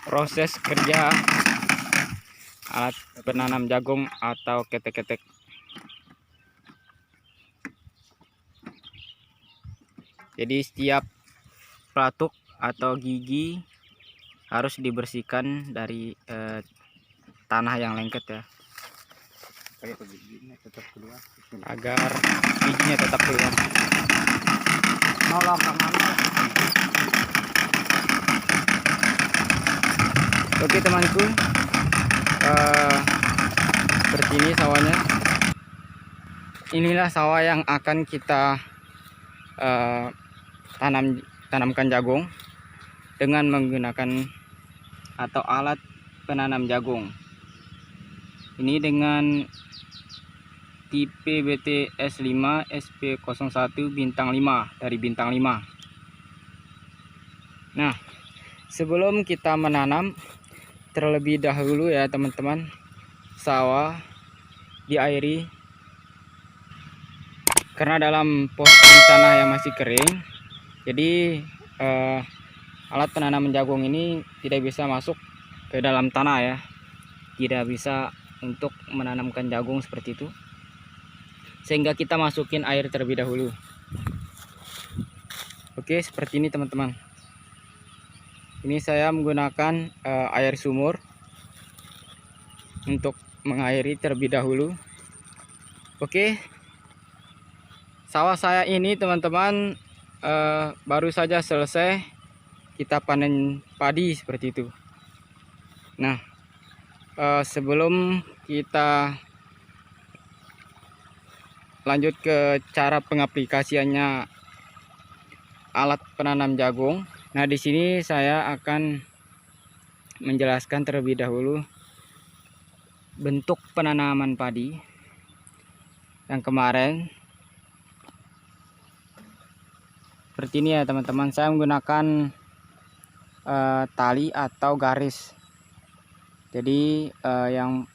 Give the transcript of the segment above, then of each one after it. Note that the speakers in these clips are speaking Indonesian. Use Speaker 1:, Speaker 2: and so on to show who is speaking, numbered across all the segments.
Speaker 1: proses kerja alat penanam jagung atau ketek-ketek. Jadi setiap pelatuk atau gigi harus dibersihkan dari tanah yang lengket ya, agar bijinya tetap keluar. Oke temanku, seperti ini sawahnya. Inilah sawah yang akan kita tanamkan jagung dengan menggunakan atau alat penanam jagung. Ini dengan tipe BTS5 SP01 bintang 5 dari bintang 5. Nah, sebelum kita menanam, terlebih dahulu ya teman-teman, sawah diairi karena dalam posisi tanah yang masih kering. Jadi alat penanaman jagung ini tidak bisa masuk ke dalam tanah ya, tidak bisa untuk menanamkan jagung seperti itu, sehingga kita masukin air terlebih dahulu. Oke, seperti ini teman-teman. Ini saya menggunakan air sumur untuk mengairi terlebih dahulu. Oke, sawah saya ini teman-teman baru saja selesai kita panen padi seperti itu. Nah, sebelum kita lanjut ke cara pengaplikasiannya alat penanam jagung, nah di sini saya akan menjelaskan terlebih dahulu bentuk penanaman padi yang kemarin. Seperti ini ya teman-teman, saya menggunakan tali atau garis. Jadi yang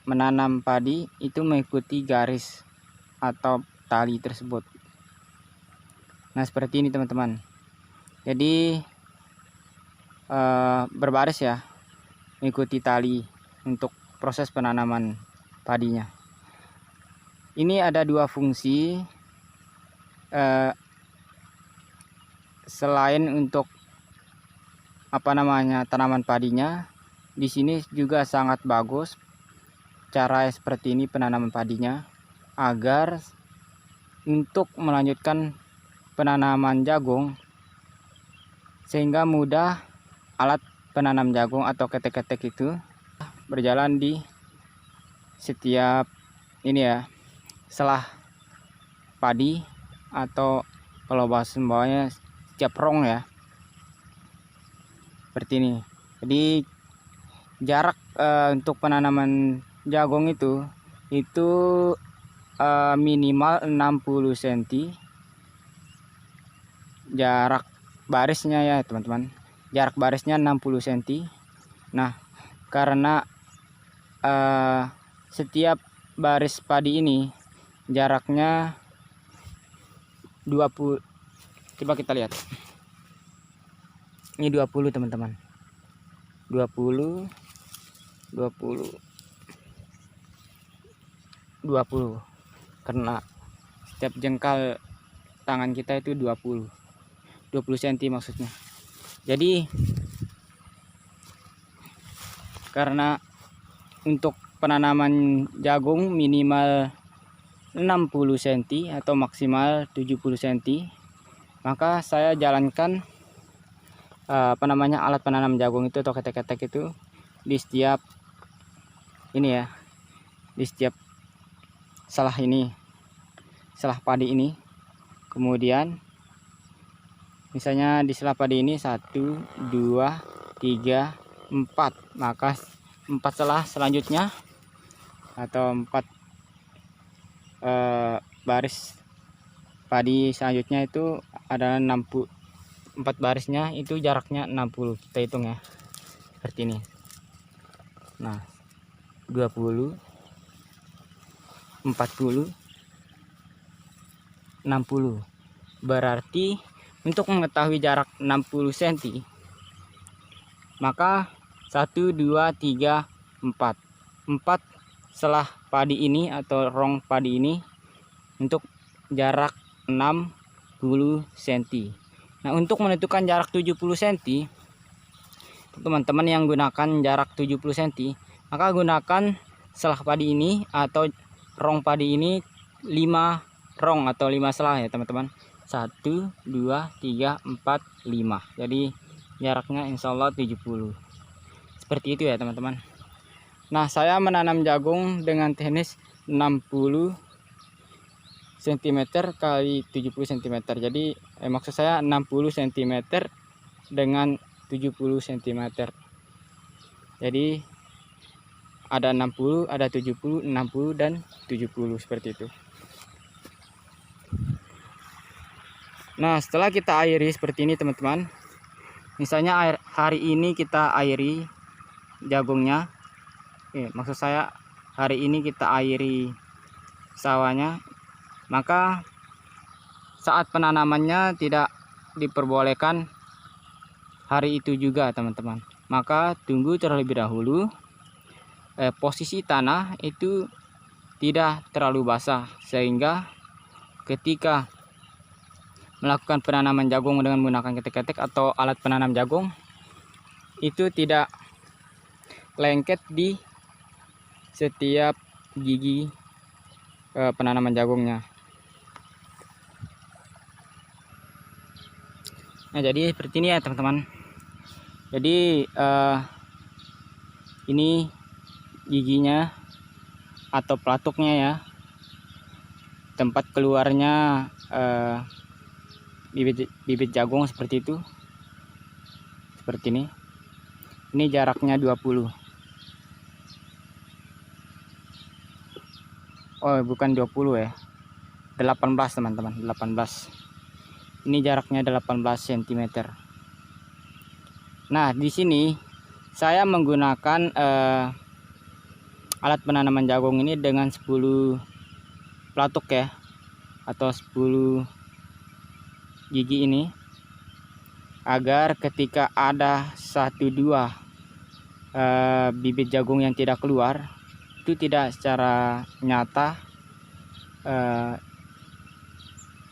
Speaker 1: menanam padi itu mengikuti garis atau tali tersebut. Nah seperti ini teman-teman. Jadi berbaris ya, mengikuti tali untuk proses penanaman padinya. Ini ada dua fungsi, selain untuk tanaman padinya, di sini juga sangat bagus cara seperti ini penanaman padinya, agar untuk melanjutkan penanaman jagung sehingga mudah alat penanam jagung atau ketek-ketek itu berjalan di setiap ini ya, selah padi, atau kalau bahasa bawahnya setiap rong ya, seperti ini. Jadi jarak untuk penanaman jagung itu minimal 60 cm jarak barisnya ya teman-teman, jarak barisnya 60 cm. Nah karena setiap baris padi ini jaraknya 20, coba kita lihat, ini 20 teman-teman, 20 karena setiap jengkal tangan kita itu 20 cm maksudnya. Jadi karena untuk penanaman jagung minimal 60 cm atau maksimal 70 cm, maka saya jalankan alat penanam jagung itu atau ketek-ketek itu di setiap ini ya, di setiap selah ini, selah padi ini. Kemudian misalnya di selah padi ini 1, 2, 3, 4, maka 4 selah selanjutnya atau 4 baris padi selanjutnya itu adalah 60, 4 barisnya itu jaraknya 60, kita hitung ya seperti ini. Nah 20, 40, 60, berarti untuk mengetahui jarak 60 cm, maka 1, 2, 3, 4. 4 selah padi ini atau rong padi ini untuk jarak 60 cm. Nah, untuk menentukan jarak 70 cm, teman-teman yang gunakan jarak 70 cm, maka gunakan selah padi ini atau rong padi ini 5 rong atau 5 selah ya teman-teman. 1, 2, 3, 4, 5. Jadi jaraknya insya Allah 70. Seperti itu ya teman-teman. Nah, saya menanam jagung dengan teknis 60 cm kali 70 cm. Jadi maksud saya 60 cm dengan 70 cm. Jadi ada 60, ada 70, 60 dan 70 seperti itu. Nah, setelah kita airi seperti ini teman-teman. Misalnya hari ini kita airi jagungnya. Maksud saya hari ini kita airi sawahnya. Maka saat penanamannya tidak diperbolehkan hari itu juga teman-teman. Maka tunggu terlebih dahulu posisi tanah itu tidak terlalu basah, sehingga ketika melakukan penanaman jagung dengan menggunakan ketek-ketek atau alat penanam jagung itu tidak lengket di setiap gigi penanaman jagungnya. Nah, jadi seperti ini ya teman-teman. Jadi ini giginya atau pelatuknya ya, tempat keluarnya bibit jagung seperti itu, seperti ini. Ini jaraknya 20. Oh, bukan 20 ya, 18 teman-teman, 18. Ini jaraknya 18 cm. Nah, di sini saya menggunakan alat penanaman jagung ini dengan 10 pelatuk ya, atau 10 gigi ini, agar ketika ada 1-2 bibit jagung yang tidak keluar, itu tidak secara nyata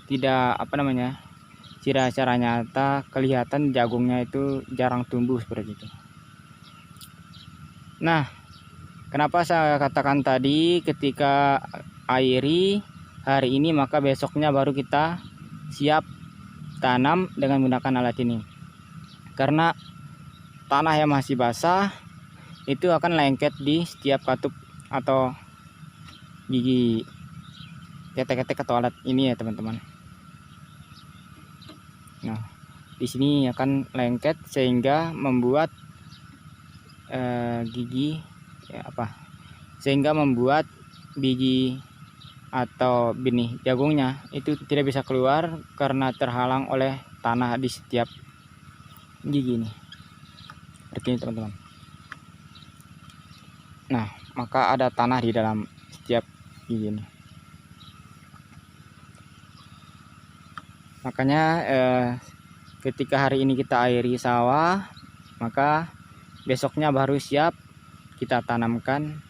Speaker 1: tidak secara nyata kelihatan jagungnya itu jarang tumbuh seperti itu. Nah, kenapa saya katakan tadi ketika airi hari ini maka besoknya baru kita siap tanam dengan menggunakan alat ini, karena tanah yang masih basah itu akan lengket di setiap katup atau gigi ketek-ketek atau alat ini ya teman-teman. Nah, di sini akan lengket sehingga membuat sehingga membuat biji atau benih jagungnya itu tidak bisa keluar karena terhalang oleh tanah di setiap gigi ini. Seperti ini teman-teman. Nah, maka ada tanah di dalam setiap gigi ini. Makanya ketika hari ini kita airi sawah, maka besoknya baru siap kita tanamkan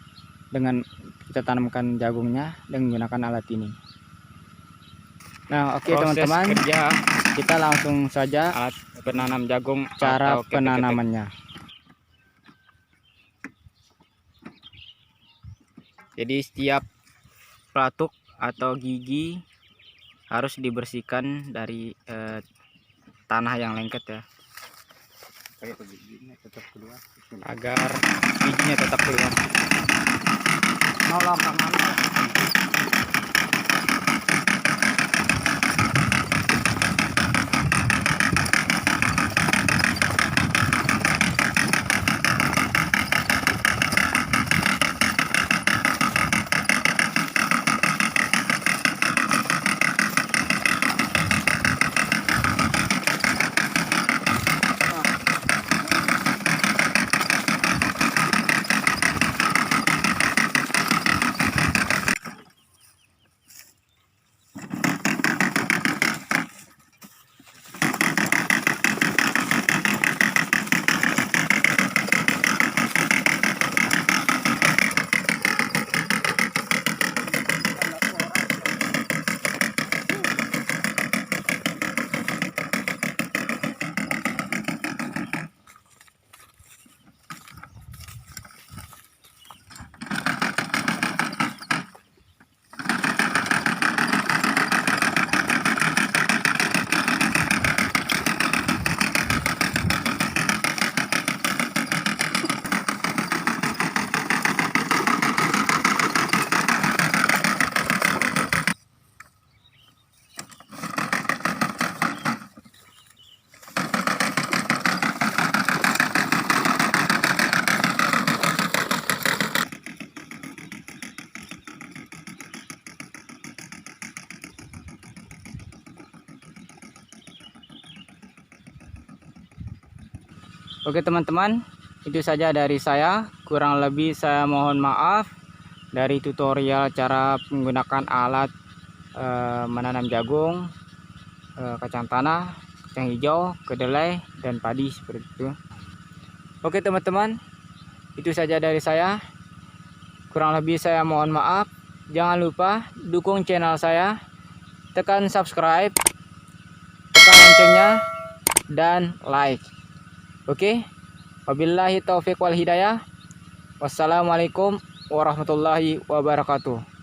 Speaker 1: jagungnya dengan menggunakan alat ini. Nah, oke teman-teman, kita langsung saja alat penanam jagung, cara penanamannya. Jadi setiap pelatuk atau gigi harus dibersihkan dari tanah yang lengket ya, agar bijinya tetap keluar. Oke teman-teman, itu saja dari saya. Kurang lebih saya mohon maaf dari tutorial cara menggunakan alat menanam jagung, kacang tanah, kacang hijau, kedelai, dan padi seperti itu. Oke teman-teman, itu saja dari saya. Kurang lebih saya mohon maaf. Jangan lupa dukung channel saya, tekan subscribe, tekan loncengnya, dan like. Oke, wabillahi taufiq wal hidayah. Wassalamualaikum warahmatullahi wabarakatuh.